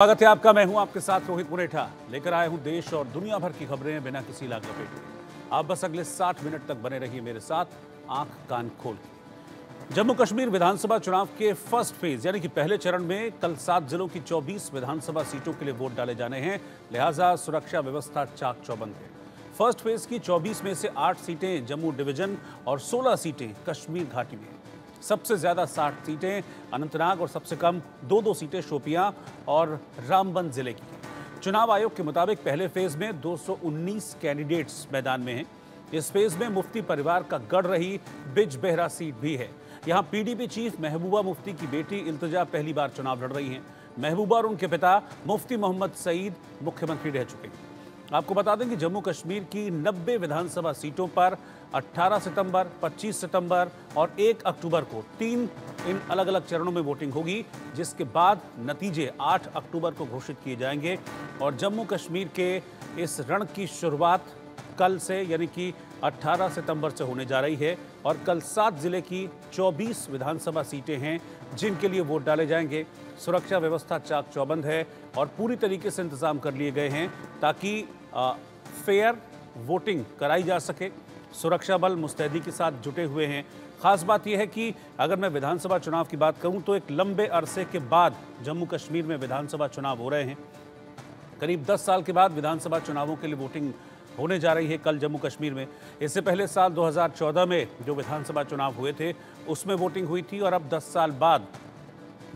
स्वागत है आपका। मैं हूं आपके साथ रोहित मुरेठा। लेकर आया हूं देश और दुनिया भर की खबरें बिना किसी लाग लपेट के। आप बस अगले 60 मिनट तक बने रहिए मेरे साथ, आंख कान खोल के। जम्मू कश्मीर विधानसभा चुनाव के फर्स्ट फेज यानी कि पहले चरण में कल 7 जिलों की 24 विधानसभा सीटों के लिए वोट डाले जाने हैं। लिहाजा सुरक्षा व्यवस्था चाक चौबंद है। फर्स्ट फेज की 24 में से 8 सीटें जम्मू डिवीजन और 16 सीटें कश्मीर घाटी में हैं। सबसे ज्यादा 60 सीटें अनंतनाग और सबसे कम 2-2 सीटें शोपियां और रामबन जिले की हैं। चुनाव आयोग के मुताबिक पहले फेज में 219 कैंडिडेट्स मैदान में हैं। इस फेज में मुफ्ती परिवार का गढ़ रही बिज बेहरा सीट भी है। यहां पीडीपी चीफ महबूबा मुफ्ती की बेटी इल्तिजा पहली बार चुनाव लड़ रही हैं। महबूबा और उनके पिता मुफ्ती मोहम्मद सईद मुख्यमंत्री रह चुके हैं। आपको बता दें कि जम्मू कश्मीर की 90 विधानसभा सीटों पर 18 सितंबर, 25 सितंबर और 1 अक्टूबर को 3 इन अलग अलग चरणों में वोटिंग होगी, जिसके बाद नतीजे 8 अक्टूबर को घोषित किए जाएंगे। और जम्मू कश्मीर के इस रण की शुरुआत कल से यानी कि 18 सितंबर से होने जा रही है। और कल 7 जिले की 24 विधानसभा सीटें हैं जिनके लिए वोट डाले जाएंगे। सुरक्षा व्यवस्था चाक चौबंद है और पूरी तरीके से इंतजाम कर लिए गए हैं ताकि फेयर वोटिंग कराई जा सके। सुरक्षा बल मुस्तैदी के साथ जुटे हुए हैं। खास बात यह है कि अगर मैं विधानसभा चुनाव की बात करूं तो एक लंबे अरसे के बाद जम्मू कश्मीर में विधानसभा चुनाव हो रहे हैं। करीब 10 साल के बाद विधानसभा चुनावों के लिए वोटिंग होने जा रही है कल जम्मू कश्मीर में। इससे पहले साल 2014 में जो विधानसभा चुनाव हुए थे उसमें वोटिंग हुई थी और अब 10 साल बाद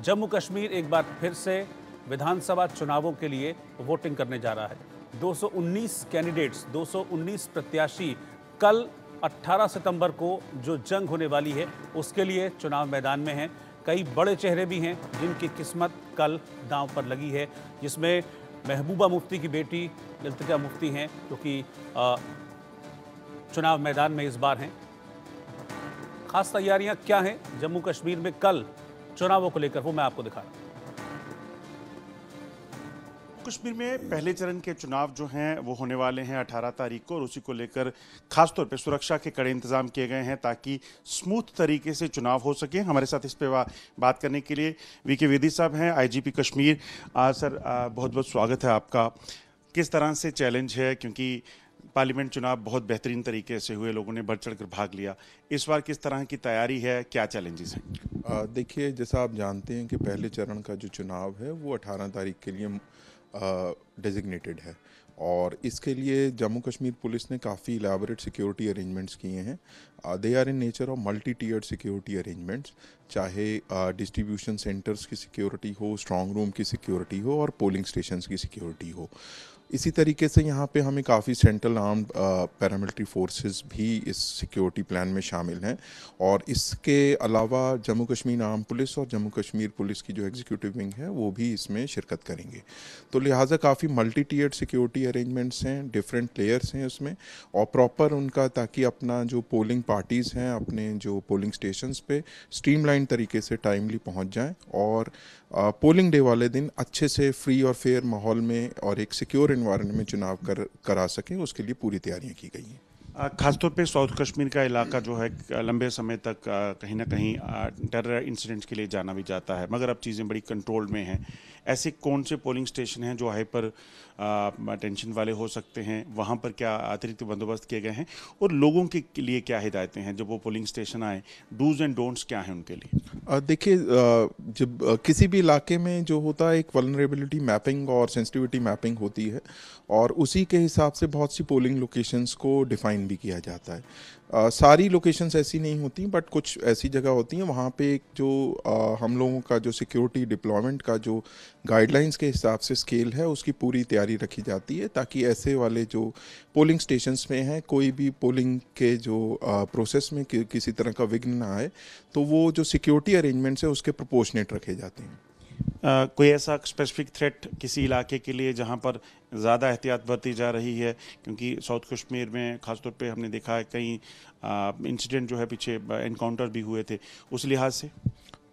जम्मू कश्मीर एक बार फिर से विधानसभा चुनावों के लिए वोटिंग करने जा रहा है। 219 कैंडिडेट्स, 219 प्रत्याशी कल 18 सितंबर को जो जंग होने वाली है उसके लिए चुनाव मैदान में हैं। कई बड़े चेहरे भी हैं जिनकी किस्मत कल दांव पर लगी है, जिसमें महबूबा मुफ्ती की बेटी इल्तिजा मुफ्ती हैं जो कि चुनाव मैदान में इस बार हैं। खास तैयारियां क्या हैं जम्मू कश्मीर में कल चुनावों को लेकर, वो मैं आपको दिखा रहा हूं। कश्मीर में पहले चरण के चुनाव जो हैं वो होने वाले हैं 18 तारीख को, और उसी को लेकर खासतौर पे सुरक्षा के कड़े इंतजाम किए गए हैं ताकि स्मूथ तरीके से चुनाव हो सके। हमारे साथ इस पे बात करने के लिए वीके वेदी साहब हैं, आईजीपी कश्मीर। सर, बहुत बहुत स्वागत है आपका। किस तरह से चैलेंज है, क्योंकि पार्लियामेंट चुनाव बहुत बेहतरीन तरीके से हुए, लोगों ने बढ़ चढ़ कर भाग लिया, इस बार किस तरह की तैयारी है, क्या चैलेंजेस हैं? देखिए, जैसा आप जानते हैं कि पहले चरण का जो चुनाव है वो 18 तारीख के लिए डेजिग्नेटेड है, और इसके लिए जम्मू कश्मीर पुलिस ने काफ़ी इलेबोरेट सिक्योरिटी अरेंजमेंट्स किए हैं। They are in nature of multi tiered security arrangements, चाहे डिस्ट्रीब्यूशन सेंटर्स की सिक्योरिटी हो, स्ट्रांग रूम की सिक्योरिटी हो और पोलिंग स्टेशंस की सिक्योरिटी हो। इसी तरीके से यहाँ पे हमें काफ़ी सेंट्रल आर्म्ड पैरामिलिट्री फोर्सेस भी इस सिक्योरिटी प्लान में शामिल हैं, और इसके अलावा जम्मू कश्मीर आर्म पुलिस और जम्मू कश्मीर पुलिस की जो एग्जीक्यूटिव विंग है वो भी इसमें शिरकत करेंगे। तो लिहाजा काफ़ी मल्टी टीयर्ड सिक्योरिटी अरेंजमेंट्स हैं, डिफरेंट लेयर्स हैं उसमें, और प्रॉपर उनका, ताकि अपना जो पोलिंग पार्टीज़ हैं अपने जो पोलिंग स्टेशंस पे स्ट्रीमलाइन तरीके से टाइमली पहुँच जाएँ और पोलिंग डे वाले दिन अच्छे से फ्री और फेयर माहौल में और एक सिक्योर एनवायरनमेंट में चुनाव करा सकें, उसके लिए पूरी तैयारियां की गई हैं। खासतौर पे साउथ कश्मीर का इलाका जो है लंबे समय तक कहीं ना कहीं टेरर इंसिडेंट्स के लिए जाना भी जाता है, मगर अब चीज़ें बड़ी कंट्रोल में हैं। ऐसे कौन से पोलिंग स्टेशन हैं जो हाइपर टेंशन वाले हो सकते हैं, वहाँ पर क्या अतिरिक्त बंदोबस्त किए गए हैं, और लोगों के लिए क्या हिदायतें हैं जब वो पोलिंग स्टेशन आए, डूज एंड डोंट्स क्या हैं उनके लिए? देखिए, जब किसी भी इलाके में जो होता है एक वल्नरेबिलिटी मैपिंग और सेंसिटिविटी मैपिंग होती है, और उसी के हिसाब से बहुत सी पोलिंग लोकेशंस को डिफाइन भी किया जाता है। सारी लोकेशंस ऐसी नहीं होती, बट कुछ ऐसी जगह होती हैं वहाँ पे एक जो हम लोगों का जो सिक्योरिटी डिप्लॉयमेंट का जो गाइडलाइंस के हिसाब से स्केल है उसकी पूरी तैयारी रखी जाती है, ताकि ऐसे वाले जो पोलिंग स्टेशंस में हैं कोई भी पोलिंग के जो प्रोसेस में किसी तरह का विघ्न ना आए, तो वो जो सिक्योरिटी अरेंजमेंट्स है उसके प्रोपोर्शनेट रखे जाते हैं। कोई ऐसा स्पेसिफिक थ्रेट किसी इलाके के लिए जहां पर ज़्यादा एहतियात बरती जा रही है, क्योंकि साउथ कश्मीर में खासतौर पे हमने देखा है कई इंसिडेंट जो है पीछे एनकाउंटर भी हुए थे, उस लिहाज से?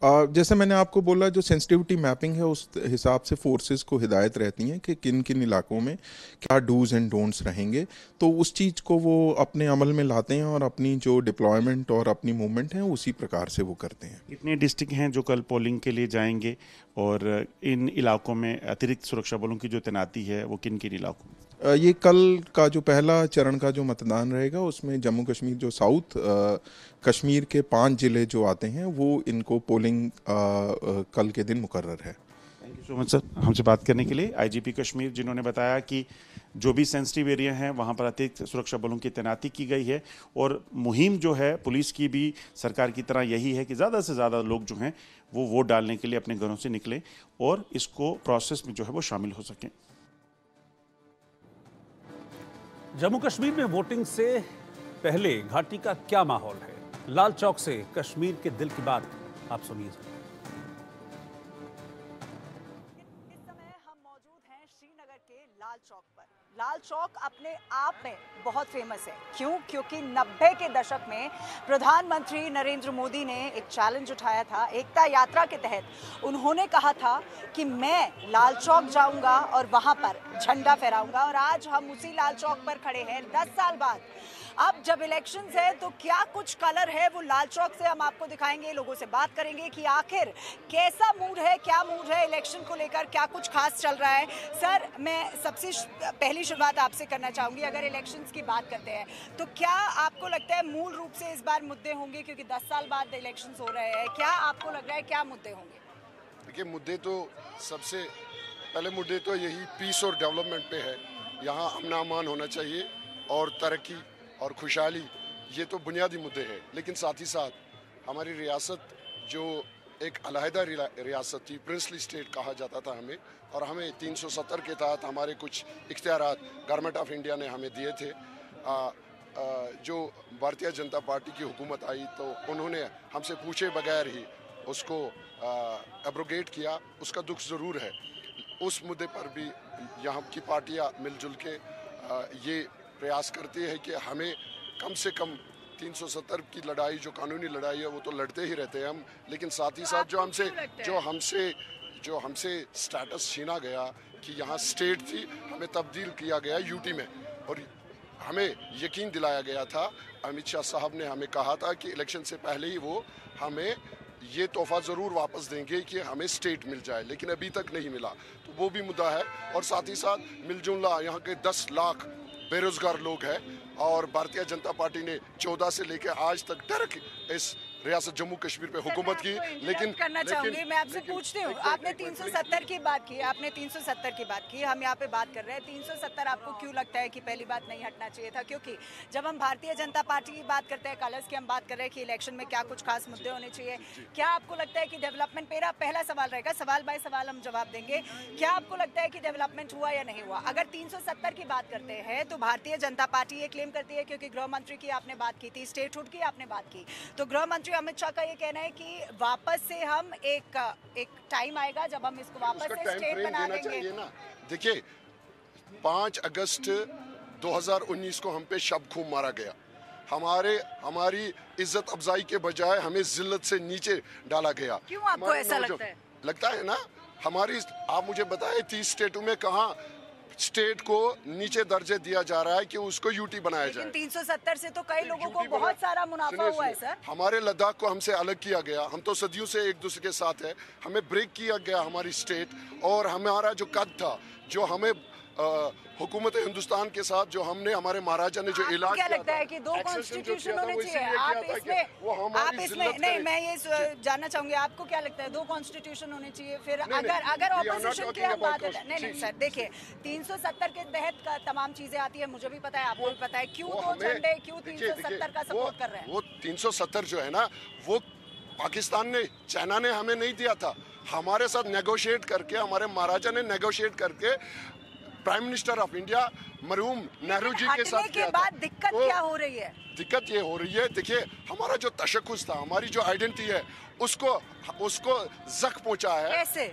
जैसे मैंने आपको बोला, जो सेंसिटिविटी मैपिंग है उस हिसाब से फोर्सेस को हिदायत रहती हैं कि किन किन इलाकों में क्या डूज एंड डोंट्स रहेंगे, तो उस चीज़ को वो अपने अमल में लाते हैं और अपनी जो डिप्लॉयमेंट और अपनी मूवमेंट है उसी प्रकार से वो करते हैं। कितने डिस्ट्रिक्ट हैं जो कल पोलिंग के लिए जाएंगे और इन इलाकों में अतिरिक्त सुरक्षा बलों की जो तैनाती है वो किन किन इलाकों में? ये कल का जो पहला चरण का जो मतदान रहेगा उसमें जम्मू कश्मीर जो साउथ कश्मीर के 5 जिले जो आते हैं वो इनको पोलिंग कल के दिन मुकर्रर है। Thank you so much sir हमसे बात करने के लिए। आईजीपी कश्मीर जिन्होंने बताया कि जो भी सेंसिटिव एरिया हैं वहाँ पर अतिरिक्त सुरक्षा बलों की तैनाती की गई है और मुहिम जो है पुलिस की भी सरकार की तरह यही है कि ज़्यादा से ज़्यादा लोग जो हैं वो वोट डालने के लिए अपने घरों से निकलें और इसको प्रोसेस में जो है वो शामिल हो सकें। जम्मू कश्मीर में वोटिंग से पहले घाटी का क्या माहौल है? लाल चौक से कश्मीर के दिल की बात आप सुनिए। इस समय हम मौजूद हैं श्रीनगर के लाल चौक पर। लाल चौक अपने आप में बहुत फेमस है। क्यों? क्योंकि 90 के दशक में प्रधानमंत्री नरेंद्र मोदी ने एक चैलेंज उठाया था। एकता यात्रा के तहत उन्होंने कहा था कि मैं लाल चौक जाऊंगा और वहां पर झंडा फहराऊंगा, और आज हम उसी लाल चौक पर खड़े हैं 10 साल बाद। अब जब इलेक्शंस है तो क्या कुछ कलर है वो लाल चौक से हम आपको दिखाएंगे, लोगों से बात करेंगे कि आखिर कैसा मूड है, क्या मूड है इलेक्शन को लेकर, क्या कुछ खास चल रहा है। सर, मैं सबसे पहली शुरुआत आपसे करना चाहूंगी। अगर इलेक्शंस की बात करते हैं तो क्या आपको लगता है मूल रूप से इस बार मुद्दे होंगे, क्योंकि 10 साल बाद इलेक्शंस हो रहे हैं, क्या आपको लग रहा है क्या मुद्दे होंगे? देखिए, मुद्दे तो सबसे पहले मुद्दे तो यही पीस और डेवलपमेंट पे है। यहाँ अमन अमान होना चाहिए और तरक्की और खुशहाली, ये तो बुनियादी मुद्दे हैं। लेकिन साथ ही साथ हमारी रियासत जो एक अलहदा रियासत थी, प्रिंसली स्टेट कहा जाता था हमें, और हमें 370 के तहत हमारे कुछ इख्तियारात गवर्नमेंट ऑफ इंडिया ने हमें दिए थे। जो भारतीय जनता पार्टी की हुकूमत आई तो उन्होंने हमसे पूछे बगैर ही उसको एब्रोगेट किया। उसका दुख ज़रूर है। उस मुद्दे पर भी यहाँ की पार्टियाँ मिलजुल के ये प्रयास करती है कि हमें कम से कम 370 की लड़ाई, जो कानूनी लड़ाई है, वो तो लड़ते ही रहते हैं हम, लेकिन साथ ही साथ जो हमसे स्टेटस छीना गया कि यहाँ स्टेट थी, हमें तब्दील किया गया यूटी में, और हमें यकीन दिलाया गया था, अमित शाह साहब ने हमें कहा था कि इलेक्शन से पहले ही वो हमें ये तोहफा ज़रूर वापस देंगे कि हमें स्टेट मिल जाए, लेकिन अभी तक नहीं मिला। तो वो भी मुद्दा है। और साथ ही साथ मिलजुला यहाँ के 10 लाख बेरोजगार लोग हैं, और भारतीय जनता पार्टी ने 14 से लेकर आज तक डायरेक्ट इस रियासत जम्मू कश्मीर पे हुकूमत की। लेकिन करना चाहूंगी, मैं आपसे पूछती हूँ, आपने 370 की बात की, आपने 370 की बात की, हम यहाँ पे बात कर रहे हैं 370। आपको क्यों लगता है कि पहली बात नहीं हटना चाहिए था? क्योंकि जब हम भारतीय जनता पार्टी की बात करते हैं, कलर्स की हम बात कर रहे हैं कि इलेक्शन में क्या कुछ खास मुद्दे होने चाहिए, क्या आपको लगता है कि डेवलपमेंट, मेरा पहला सवाल रहेगा, सवाल बाय सवाल हम जवाब देंगे, क्या आपको लगता है कि डेवलपमेंट हुआ या नहीं हुआ? अगर 370 की बात करते हैं तो भारतीय जनता पार्टी ये क्लेम करती है, क्योंकि गृह मंत्री की आपने बात की थी, स्टेटहुड की आपने बात की, तो गृह मंत्री अमित शाह का ये कहना है कि वापस से हम एक टाइम आएगा जब हम इसको वापस से स्टेट बना देंगे ना। देखिए, 5 अगस्त 2019 को हम पे शब खूब मारा गया। हमारी इज्जत अफजाई के बजाय हमें जिल्लत से नीचे डाला गया। क्यों आपको ऐसा लगता है? ना हमारी, आप मुझे बताएं 30 स्टेटों में कहाँ स्टेट को नीचे दर्जे दिया जा रहा है कि उसको यूटी बनाया जाए। 370 से तो कई लोगों को बहुत सारा मुनाफा हुआ है सर। हमारे लद्दाख को हमसे अलग किया गया। हम तो सदियों से एक दूसरे के साथ है। हमें ब्रेक किया गया हमारी स्टेट, और हमारा जो कद था, जो हमें हुकूमत हिंदुस्तान के साथ जो हमने, हमारे महाराजा ने जो ऐलान किया, क्या लगता है कि 2 कॉन्स्टिट्यूशन होने चाहिए? आप इसमें नहीं, मैं ये जानना चाहूंगी, आपको क्या लगता है 2 कॉन्स्टिट्यूशन होने चाहिए? फिर अगर ऑपोजिशन की हम बात है, नहीं सर, देखिए 370 के तहत तमाम चीजें आती है, मुझे भी पता है, आपको भी पता है, क्यों 2 झंडे, क्यों 370 का सपोर्ट कर रहे हैं? वो 370 जो है ना, वो पाकिस्तान ने, चाइना ने हमें नहीं दिया था। हमारे साथ नेगोशिएट करके, हमारे महाराजा ने नेगोशिएट करके प्राइम मिनिस्टर ऑफ इंडिया मरहूम नेहरू जी के साथ किया था। दिक्कत क्या हो रही है? दिक्कत ये हो रही है, देखिए, हमारा जो तशक्कुस था, हमारी जो आइडेंटिटी है, उसको जख्म पहुंचा है। कैसे?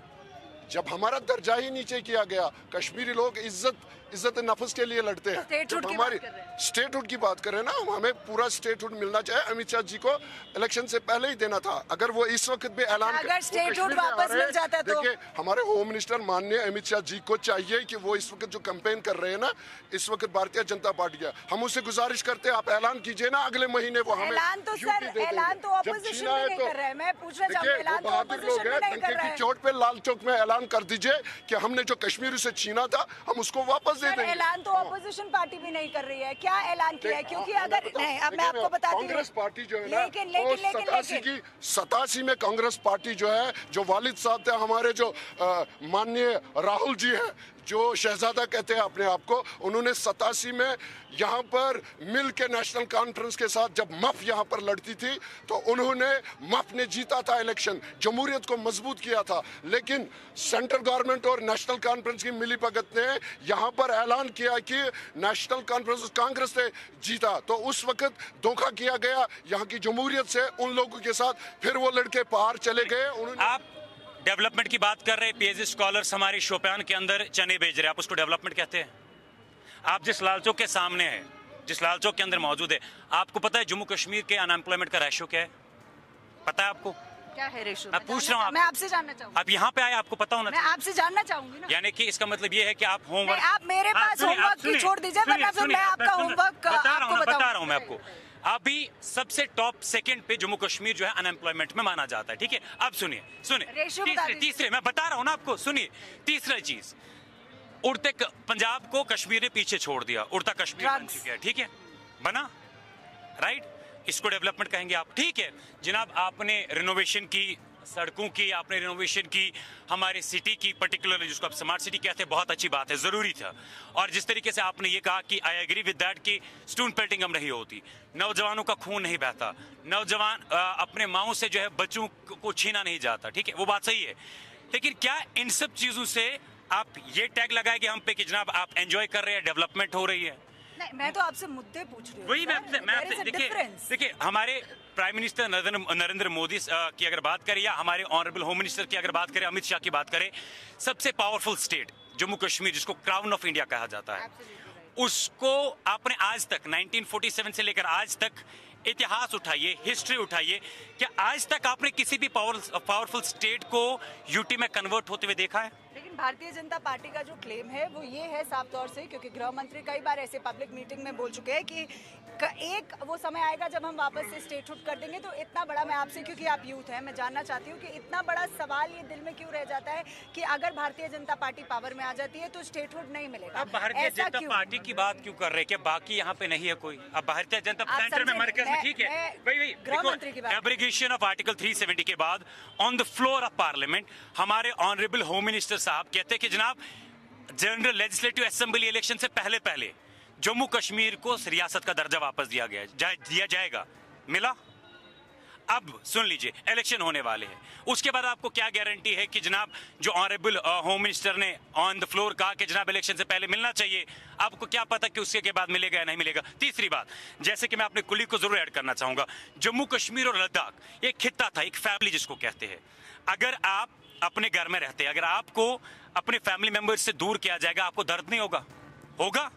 जब हमारा दर्जा ही नीचे किया गया, कश्मीरी लोग इज्जत इज्जत नफ्स के लिए लड़ते हैं। स्टेटहुड की हमारी बात कर रहे हैं। स्टेटहुड की बात कर रहे हैं ना, हमें पूरा स्टेटहुड मिलना चाहिए। अमित शाह जी को इलेक्शन से पहले ही देना था। अगर वो इस वक्त भी ऐलान अगर स्टेटहुड वापस मिल जाता तो देखिए, हमारे होम मिनिस्टर माननीय अमित शाह जी को चाहिए कि वो इस वक्त जो कैंपेन कर रहे हैं ना, इस वक्त भारतीय जनता पार्टी का, हम उससे गुजारिश करते हैं आप ऐलान कीजिए ना अगले महीने वो हमें ऐलान तो ड्यूटी सर दे देंगे। ऐलान तो जब ऑपोजिशन छीना भी है नहीं तो कर रहा है। मैं पूछना चाहूंगा, देखिए, ऐलान वो तो बहादुर लोग ऑपोजिशन हैं, भी नहीं कर डंके रहा की है। चोट पे लाल चौक में ऐलान कर दीजिए कि हमने जो कश्मीर से छीना था हम उसको वापस दे सर देंगे। ऐलान तो ऑपोजिशन पार्टी भी नहीं कर रही है। क्या ऐलान किया है? क्योंकि अगर नहीं, अब मैं आपको बताती हूँ, कांग्रेस पार्टी जो है ना, लेकिन लेकिन लेकिन लेकिन 87 में कांग्रेस पार्टी जो है, जो वालिद साहब थे हमारे, जो माननीय राहुल जी हैं, जो शहजादा कहते हैं अपने आप को, उन्होंने 87 में यहाँ पर मिल के नेशनल कॉन्फ्रेंस के साथ जब मफ यहाँ पर लड़ती थी तो उन्होंने मफ ने जीता था इलेक्शन, जमहूरियत को मजबूत किया था। लेकिन सेंट्रल गवर्नमेंट और नेशनल कॉन्फ्रेंस की मिली भगत ने यहाँ पर ऐलान किया कि नेशनल कॉन्फ्रेंस कांग्रेस ने जीता, तो उस वक्त धोखा किया गया यहाँ की जमहूरियत से उन लोगों के साथ। फिर वो लड़के बाहर चले गए। उन्होंने आप डेवलपमेंट की बात कर रहे हैं, पीएचडी स्कॉलर्स हमारे शोपियान के अंदर चने बेच रहे हैं, आप उसको डेवलपमेंट कहते हैं? आप जिस लाल चौक के सामने है, जिस लाल चौक के अंदर मौजूद है, आपको पता है जम्मू कश्मीर के अनएम्प्लॉयमेंट का रेशियो क्या है? पता है आपको? क्या है रेशो? मैं पूछ रहा हूँ, मैं आपसे जानना चाहूंगी। आप यहाँ पे आए, आपको पता होना मैं चाहिए। आपसे जानना चाहूंगी ना। यानी कि इसका मतलब ये है कि आप होमवर्क, आप मेरे पास होमवर्क की छोड़ दीजिए, वरना फिर मैं आपका होमवर्क बता रहा बताऊंगी। हूँ मैं आपको। अभी सबसे टॉप सेकंड पे जम्मू कश्मीर जो है अनएम्प्लॉयमेंट में माना जाता है, ठीक है? अब सुनिए रेशियो बता दीजिए। तीसरे मैं बता रहा हूँ ना आपको, सुनिए। तीसरा चीज, उड़ते पंजाब को कश्मीर ने पीछे छोड़ दिया, उड़ता कश्मीर बन चुका है, ठीक है? बना, राइट? इसको डेवलपमेंट कहेंगे आप, ठीक है जनाब। आपने रिनोवेशन की, सड़कों की आपने रिनोवेशन की, हमारे सिटी की पर्टिकुलरली जिसको आप स्मार्ट सिटी कहते हैं, बहुत अच्छी बात है, जरूरी था। और जिस तरीके से आपने ये कहा कि आई एग्री विद दैट कि स्टूडेंट पेल्टिंग अब नहीं होती, नौजवानों का खून नहीं बहता, नौजवान अपने माओ से जो है बच्चों को छीना नहीं जाता, ठीक है, वो बात सही है। लेकिन क्या इन सब चीजों से आप ये टैग लगाएंगे हम पे कि जनाब आप एंजॉय कर रहे हैं, डेवलपमेंट हो रही है? नहीं, मैं तो आपसे मुद्दे पूछ रही हूँ। वही मैं आपसे देखिए हमारे प्राइम मिनिस्टर नरेंद्र मोदी की अगर बात करें, या हमारे ऑनरेबल होम मिनिस्टर की अगर बात करें, अमित शाह की बात करें, सबसे पावरफुल स्टेट जम्मू कश्मीर, जिसको क्राउन ऑफ इंडिया कहा जाता है, उसको आपने आज तक 1947 से लेकर आज तक इतिहास उठाइए, हिस्ट्री उठाइए, क्या आज तक आपने किसी भी पावरफुल स्टेट को यूटी में कन्वर्ट होते हुए देखा है? लेकिन भारतीय जनता पार्टी का जो क्लेम है वो ये है साफ तौर से, क्योंकि गृह मंत्री कई बार ऐसे पब्लिक मीटिंग में बोल चुके हैं कि एक वो समय आएगा जब हम वापस से स्टेटहुड कर देंगे। तो इतना बड़ा, मैं आपसे, क्योंकि आप यूथ हैं, मैं जानना चाहती हूँ कि इतना बड़ा सवाल ये दिल में क्यों रह जाता है कि अगर भारतीय जनता पार्टी पावर में आ जाती है तो स्टेटहुड नहीं मिलेगा। अब भारतीय जनता पार्टी की बात क्यों कर रहे हैं? क्या बाकी यहाँ पे नहीं है कोई? अब भारतीय जनता सेंटर में मरकज में, ठीक है, वही एब्रिगेशन ऑफ आर्टिकल 370 के बाद on the floor of parliament हमारे ऑनरेबल होम मिनिस्टर साहब कहते हैं कि जनाब जनरल लेजिस्लेटिव असेंबली इलेक्शन से पहले जम्मू कश्मीर को रियासत का दर्जा वापस दिया जाएगा। मिला? अब सुन लीजिए, इलेक्शन होने वाले हैं, उसके बाद आपको क्या गारंटी है कि जनाब जो ऑनरेबल होम मिनिस्टर ने ऑन द फ्लोर कहा कि जनाब इलेक्शन से पहले मिलना चाहिए, आपको क्या पता कि उसके बाद मिलेगा या नहीं मिलेगा? तीसरी बात, जैसे कि मैं अपने कुली को जरूर ऐड करना चाहूंगा, जम्मू कश्मीर और लद्दाख एक खित्ता था, एक फैमिली जिसको कहते हैं। अगर आप अपने घर में रहते, अगर आपको अपने फैमिली मेंबर्स से दूर किया जाएगा, आपको दर्द नहीं होगा?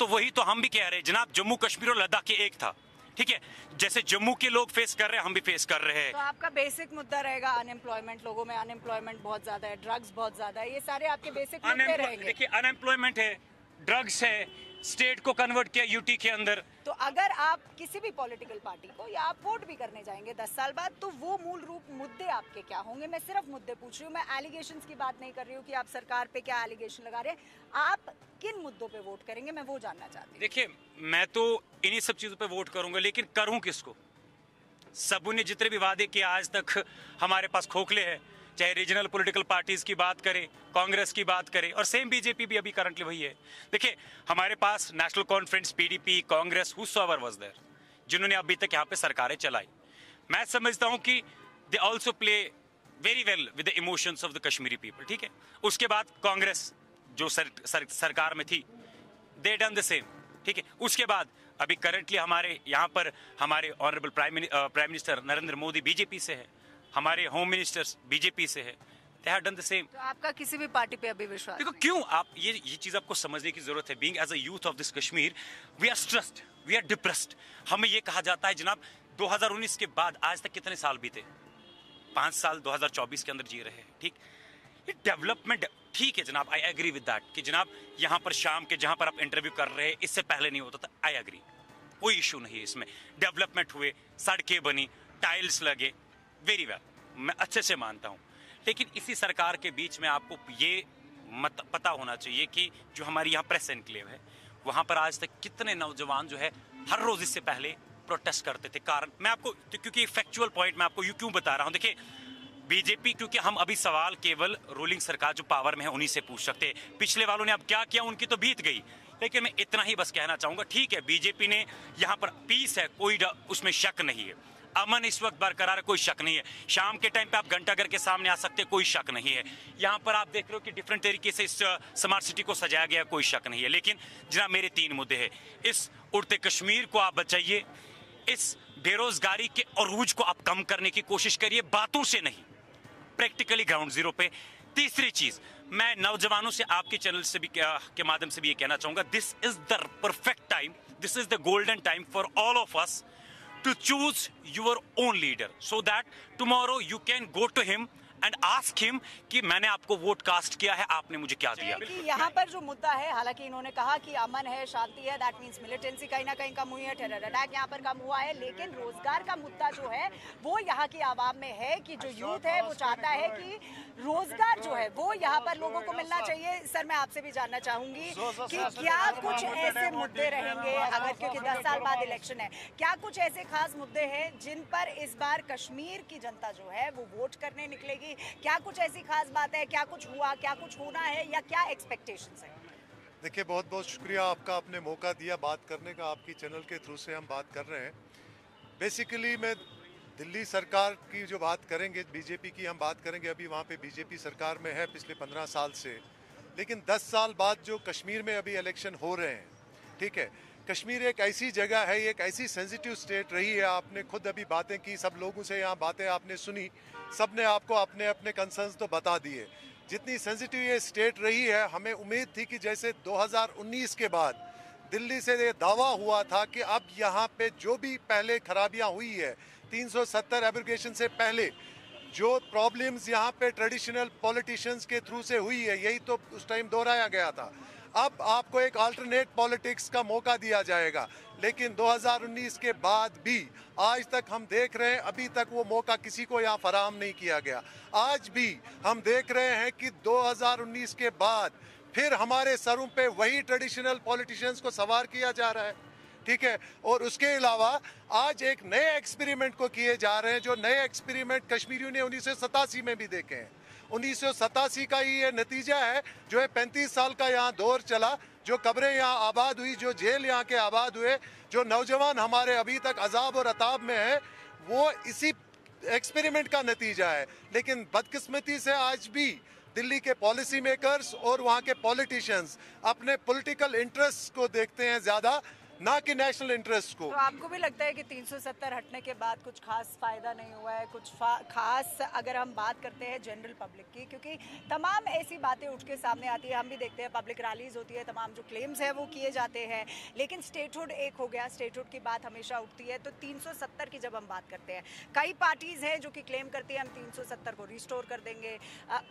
तो वही तो हम भी कह रहे हैं जनाब, जम्मू कश्मीर और लद्दाख एक था, ठीक है? जैसे जम्मू के लोग फेस कर रहे हैं, हम भी फेस कर रहे हैं। तो आपका बेसिक मुद्दा रहेगा अनएम्प्लॉयमेंट, लोगों में अनएम्प्लॉयमेंट बहुत ज्यादा है, ड्रग्स बहुत ज्यादा है, ये सारे आपके बेसिक मुद्दे रहेंगे। देखिए अनएम्प्लॉयमेंट है, ड्रग्स है, स्टेट को कन्वर्ट किया यूटी के अंदर। तो अगर आप किसी भी पॉलिटिकल पार्टी को, या आप वोट भी करने जाएंगे 10 साल बाद, तो वो मूल रूप मुद्दे आपके क्या होंगे? मैं सिर्फ मुद्दे पूछ रही हूँ, मैं एलिगेशंस की बात नहीं कर रही हूँ कि आप सरकार पे क्या एलिगेशन लगा रहे हैं। आप किन मुद्दों पे वोट करेंगे, मैं वो जानना चाहती हूँ। देखिए मैं तो इन्हीं सब चीजों पे वोट करूंगा, लेकिन करूं किसको? सबों ने जितने भी वादे किए आज तक हमारे पास खोखले हैं, चाहे रीजनल पॉलिटिकल पार्टीज की बात करें, कांग्रेस की बात करें, और सेम बीजेपी भी अभी करंटली वही है। देखिए हमारे पास National Conference, PDP, Congress, whosoever was there, जिन्होंने अभी तक यहाँ पे सरकारें चलाई। मैं समझता हूँ कि they also play very well with the emotions of the Kashmiri people, ठीक है? उसके बाद कांग्रेस जो सरकार में थी, दे डन द सेम, ठीक है? उसके बाद अभी करंटली हमारे यहाँ पर हमारे honourable prime minister Narendra Modi BJP से है, हमारे होम मिनिस्टर्स बीजेपी से है, they have done the same. तो आपका किसी भी पार्टी पे अभी विश्वास देखो क्यों आप ये चीज आपको समझने की जरूरत है. Being as a youth of this Kashmir, we are stressed, we are depressed. हमें ये कहा जाता है जनाब 2019 के बाद आज तक कितने साल बीते? 5 साल 2024 के अंदर जी रहे हैं. ठीक, ये डेवलपमेंट ठीक है जनाब, आई एग्री विद दैट कि जनाब यहाँ पर शाम के जहाँ पर आप इंटरव्यू कर रहे हैं इससे पहले नहीं होता था. आई एग्री, कोई इशू नहीं है इसमें. डेवलपमेंट हुए, सड़कें बनी, टाइल्स लगे, वेरी वेल, मैं अच्छे से मानता हूँ. लेकिन इसी सरकार के बीच में आपको ये पता होना चाहिए कि जो हमारी यहाँ प्रेस एनक्लेव है वहाँ पर आज तक कितने नौजवान जो है हर रोज इससे पहले प्रोटेस्ट करते थे. कारण मैं आपको, क्योंकि फैक्चुअल पॉइंट मैं आपको क्यों बता रहा हूँ. देखिए बीजेपी, क्योंकि हम अभी सवाल केवल रूलिंग सरकार जो पावर में है उन्हीं से पूछ सकते हैं. पिछले वालों ने अब क्या किया उनकी तो बीत गई. लेकिन मैं इतना ही बस कहना चाहूंगा, ठीक है बीजेपी ने यहाँ पर पीस है, कोई उसमें शक नहीं है. अमन इस वक्त बरकरार है, कोई शक नहीं है. शाम के टाइम पे आप घंटाघर के सामने आ सकते हैं, कोई शक नहीं है. यहाँ पर आप देख रहे हो कि डिफरेंट तरीके से इस स्मार्ट सिटी को सजाया गया, कोई शक नहीं है. लेकिन जनाब मेरे 3 मुद्दे हैं. इस उड़ते कश्मीर को आप बचाइए, इस बेरोजगारी के अरूज को आप कम करने की कोशिश करिए, बातों से नहीं, प्रैक्टिकली ग्राउंड जीरो पे. तीसरी चीज, मैं नौजवानों से आपके चैनल से भी के माध्यम से भी ये कहना चाहूंगा, this is the perfect time, this is the golden time for all of us to choose your own leader so that tomorrow you can go to him and ask him कि मैंने आपको वोट कास्ट किया है, आपने मुझे क्या दिया. कि यहाँ पर जो मुद्दा है, हालांकि इन्होंने कहा कि अमन है, शांति है, दैट मींस मिलिटेंसी कहीं ना कहीं कम हुई है, टेरर अटैक यहाँ पर कम हुआ है, लेकिन रोजगार का मुद्दा जो है वो यहाँ की आवाम में है कि जो यूथ है वो चाहता है कि रोजगार जो है वो यहाँ पर लोगों को मिलना चाहिए. सर मैं आपसे भी जानना चाहूंगी कि क्या कुछ ऐसे मुद्दे रहेंगे अगर, क्योंकि 10 साल बाद इलेक्शन है, क्या कुछ ऐसे खास मुद्दे हैं जिन पर इस बार कश्मीर की जनता जो है वो वोट करने निकलेगी? क्या कुछ ऐसी खास बात है, क्या कुछ हुआ, क्या कुछ होना है, या क्या एक्सपेक्टेशंस है? देखिए बहुत बहुत शुक्रिया आपका, आपने मौका दिया बात करने का. आपकी चैनल के थ्रू से हम बात कर रहे हैं. बेसिकली मैं दिल्ली सरकार की जो बात करेंगे, बीजेपी की हम बात करेंगे, अभी वहाँ पे बीजेपी सरकार में है पिछले 15 साल से. लेकिन 10 साल बाद जो कश्मीर में अभी इलेक्शन हो रहे हैं, ठीक है, कश्मीर एक ऐसी जगह है, एक ऐसी सेंसिटिव स्टेट रही है. आपने खुद अभी बातें की, सब लोगों से यहाँ बातें आपने सुनी, सब ने आपको अपने अपने कंसर्न्स तो बता दिए. जितनी सेंसिटिव ये स्टेट रही है, हमें उम्मीद थी कि जैसे 2019 के बाद दिल्ली से ये दावा हुआ था कि अब यहाँ पे जो भी पहले खराबियाँ हुई है 370 एब्रोगेशन से पहले, जो प्रॉब्लम्स यहाँ पे ट्रेडिशनल पॉलिटिशियंस के थ्रू से हुई है, यही तो उस टाइम दोहराया गया था. अब आपको एक अल्टरनेट पॉलिटिक्स का मौका दिया जाएगा. लेकिन 2019 के बाद भी आज तक हम देख रहे हैं, अभी तक वो मौका किसी को यहाँ फराहम नहीं किया गया. आज भी हम देख रहे हैं कि 2019 के बाद फिर हमारे सरों पे वही ट्रेडिशनल पॉलिटिशियंस को सवार किया जा रहा है, ठीक है. और उसके अलावा आज एक नए एक्सपेरिमेंट को किए जा रहे हैं, जो नए एक्सपेरिमेंट कश्मीरियों ने 1987 में भी देखे हैं. 1987 का ही ये नतीजा है जो है 35 साल का यहाँ दौर चला, जो कब्रें यहाँ आबाद हुई, जो जेल यहाँ के आबाद हुए, जो नौजवान हमारे अभी तक अजाब और अताब में है, वो इसी एक्सपेरिमेंट का नतीजा है. लेकिन बदकिस्मती से आज भी दिल्ली के पॉलिसी मेकर्स और वहाँ के पॉलिटिशियंस अपने पॉलिटिकल इंटरेस्ट को देखते हैं ज़्यादा, ना कि नेशनल इंटरेस्ट को. तो आपको भी लगता है कि 370 हटने के बाद कुछ खास फायदा नहीं हुआ है, कुछ खास अगर हम बात करते हैं जनरल पब्लिक की, क्योंकि तमाम ऐसी बातें उठ के सामने आती है, हम भी देखते हैं पब्लिक रैलीज होती है, तमाम जो क्लेम्स है वो किए जाते हैं, लेकिन स्टेटहुड एक हो गया, स्टेटहुड की बात हमेशा उठती है. तो 370 की जब हम बात करते हैं, कई पार्टीज हैं जो कि क्लेम करती है हम 370 को रिस्टोर कर देंगे.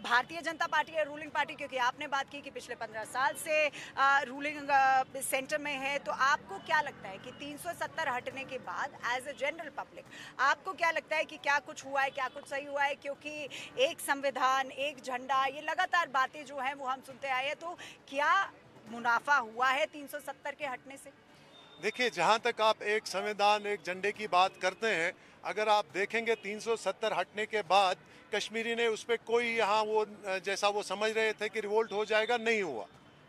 भारतीय जनता पार्टी है रूलिंग पार्टी, क्योंकि आपने बात की कि पिछले 15 साल से रूलिंग सेंटर में है, तो आपको क्या लगता है कि 370 हटने के बाद एज ए जनरल पब्लिक आपको क्या लगता है कि क्या कुछ हुआ है, क्या कुछ सही हुआ है? क्योंकि एक संविधान, एक झंडा, ये लगातार बातें जो हैं वो हम सुनते आए हैं, तो क्या मुनाफा हुआ है 370 के हटने से? देखिए, जहाँ तक आप एक संविधान, एक झंडे की बात करते हैं, अगर आप देखेंगे 370 हटने के बाद कश्मीरी ने उस पर कोई यहाँ वो जैसा वो समझ रहे थे कि रिवोल्ट हो जाएगा, नहीं हुआ,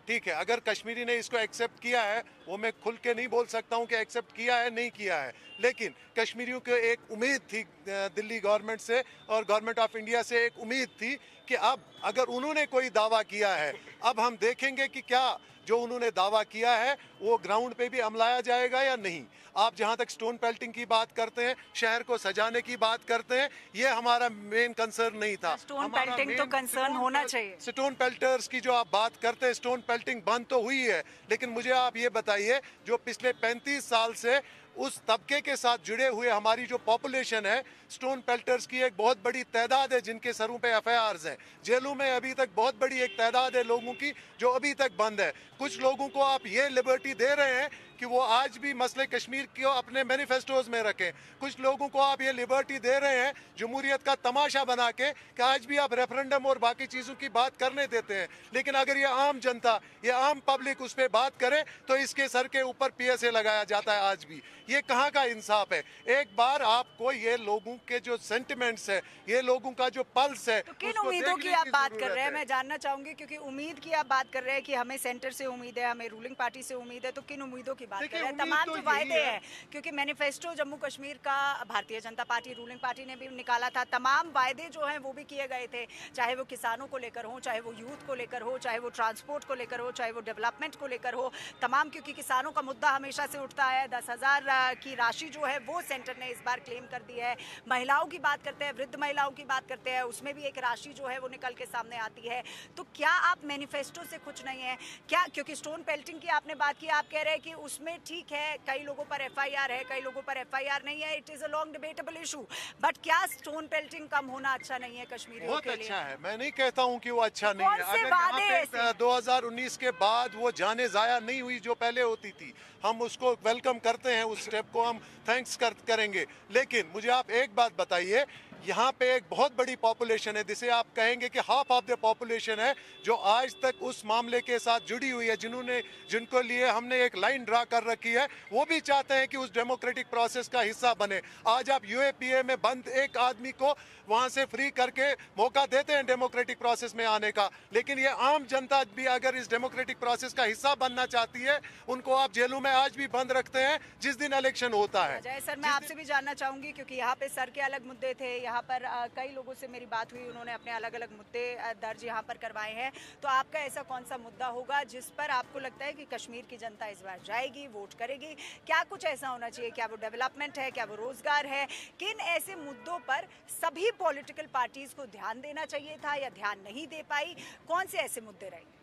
ठीक है. अगर कश्मीरी ने इसको एक्सेप्ट किया है, वो मैं खुल के नहीं बोल सकता हूँ कि एक्सेप्ट किया है नहीं किया है, लेकिन कश्मीरियों को एक उम्मीद थी दिल्ली गवर्नमेंट से और गवर्नमेंट ऑफ इंडिया से एक उम्मीद थी कि अब अगर उन्होंने कोई दावा किया है, अब हम देखेंगे कि क्या जो उन्होंने दावा किया है वो ग्राउंड पे भी अमलाया जाएगा या नहीं। आप जहां तक स्टोन पेल्टिंग की बात करते हैं, शहर को सजाने की बात करते हैं, ये हमारा मेन कंसर्न नहीं था। स्टोन पेल्टिंग तो कंसर्न होना चाहिए। स्टोन पेल्टर्स की जो आप बात करते हैं, स्टोन पेल्टिंग बंद तो हुई है, लेकिन मुझे आप ये बताइए जो पिछले 35 साल से उस तबके के साथ जुड़े हुए हमारी जो पॉपुलेशन है, स्टोन पेल्टर्स की एक बहुत बड़ी तादाद है जिनके सरों पे एफआईआर्स हैं। जेलों में अभी तक बहुत बड़ी एक तादाद है लोगों की जो अभी तक बंद है। कुछ लोगों को आप ये लिबर्टी दे रहे हैं कि वो आज भी मसले कश्मीर को अपने मैनिफेस्टोज में रखें। कुछ लोगों को आप ये लिबर्टी दे रहे हैं जमहूरियत का तमाशा बना के कि आज भी आप रेफरेंडम और बाकी चीज़ों की बात करने देते हैं। लेकिन अगर ये आम जनता, ये आम पब्लिक उस पर बात करे तो इसके सर के ऊपर PSA लगाया जाता है। आज भी ये कहाँ का इंसाफ है? एक बार आपको ये लोगों के जो सेंटिमेंट्स है, ये लोगों का जो पल्स है, तो किन उम्मीदों की आप बात कर रहे हैं, मैं जानना चाहूंगी, क्योंकि उम्मीद की आप बात कर रहे हैं कि हमें सेंटर से उम्मीद है, हमें रूलिंग पार्टी से उम्मीद है, तो किन उम्मीदों की बात कर रहे हैं? तमाम जो वायदे हैं, क्योंकि मैनिफेस्टो जम्मू कश्मीर का Bharatiya Janata party, ruling party ने भी निकाला था, तमाम वायदे जो हैं वो भी किए गए थे, चाहे वो किसानों को लेकर हो, चाहे वो यूथ को लेकर हो, चाहे वो ट्रांसपोर्ट को लेकर हो, चाहे वो डेवलपमेंट को लेकर हो, तमाम, क्योंकि किसानों का मुद्दा हमेशा से उठता है। 10,000 की राशि जो है वो सेंटर ने इस बार क्लेम कर दी है। महिलाओं की बात करते हैं, वृद्ध महिलाओं की बात करते हैं, उसमें भी एक राशि जो है वो निकल के सामने आती है। तो क्या आप मैनिफेस्टो से खुश नहीं है क्या? क्योंकि स्टोन पेल्टिंग की आपने बात की, आप कह रहे हैं कि उसमें ठीक है, कई लोगों पर FIR है, कई लोगों पर FIR नहीं है, it is a long debatable issue, but क्या स्टोन पेल्टिंग कम होना अच्छा नहीं है कश्मीरियों के लिए? बहुत अच्छा है, मैं नहीं कहता हूँ कि वो अच्छा नहीं है। कौन से अगर वादे यहाँ ऐसे? पे 2019 के बाद वो जाने जाया नहीं हुई जो पहले होती थी, हम उसको वेलकम करते हैं, उस स्टेप को हम थैंक्स करेंगे। लेकिन मुझे आप एक बात बताइए, यहाँ पे एक बहुत बड़ी पॉपुलेशन है जिसे आप कहेंगे कि हाफ ऑफ द पॉपुलेशन है जो आज तक उस मामले के साथ जुड़ी हुई है, जिनको लिए हमने एक लाइन ड्रा कर रखी है। वो भी चाहते हैं कि उस डेमोक्रेटिक प्रोसेस का हिस्सा बने। आज आप UAPA में बंद एक आदमी को वहाँ से फ्री करके मौका देते हैं डेमोक्रेटिक प्रोसेस में आने का, लेकिन ये आम जनता भी अगर इस डेमोक्रेटिक प्रोसेस का हिस्सा बनना चाहती है, उनको आप जेलों में आज भी बंद रखते हैं जिस दिन इलेक्शन होता है। जय सर, मैं आपसे भी जानना चाहूंगी, क्योंकि यहाँ पे सर के अलग मुद्दे थे, यहाँ पर कई लोगों से मेरी बात हुई, उन्होंने अपने अलग अलग मुद्दे दर्ज यहाँ पर करवाए हैं। तो आपका ऐसा कौन सा मुद्दा होगा जिस पर आपको लगता है कि कश्मीर की जनता इस बार जाएगी, वोट करेगी? क्या कुछ ऐसा होना चाहिए? क्या वो डेवलपमेंट है, क्या वो रोजगार है? किन ऐसे मुद्दों पर सभी पॉलिटिकल पार्टीज को ध्यान देना चाहिए था या ध्यान नहीं दे पाई? कौन से ऐसे मुद्दे रहेंगे?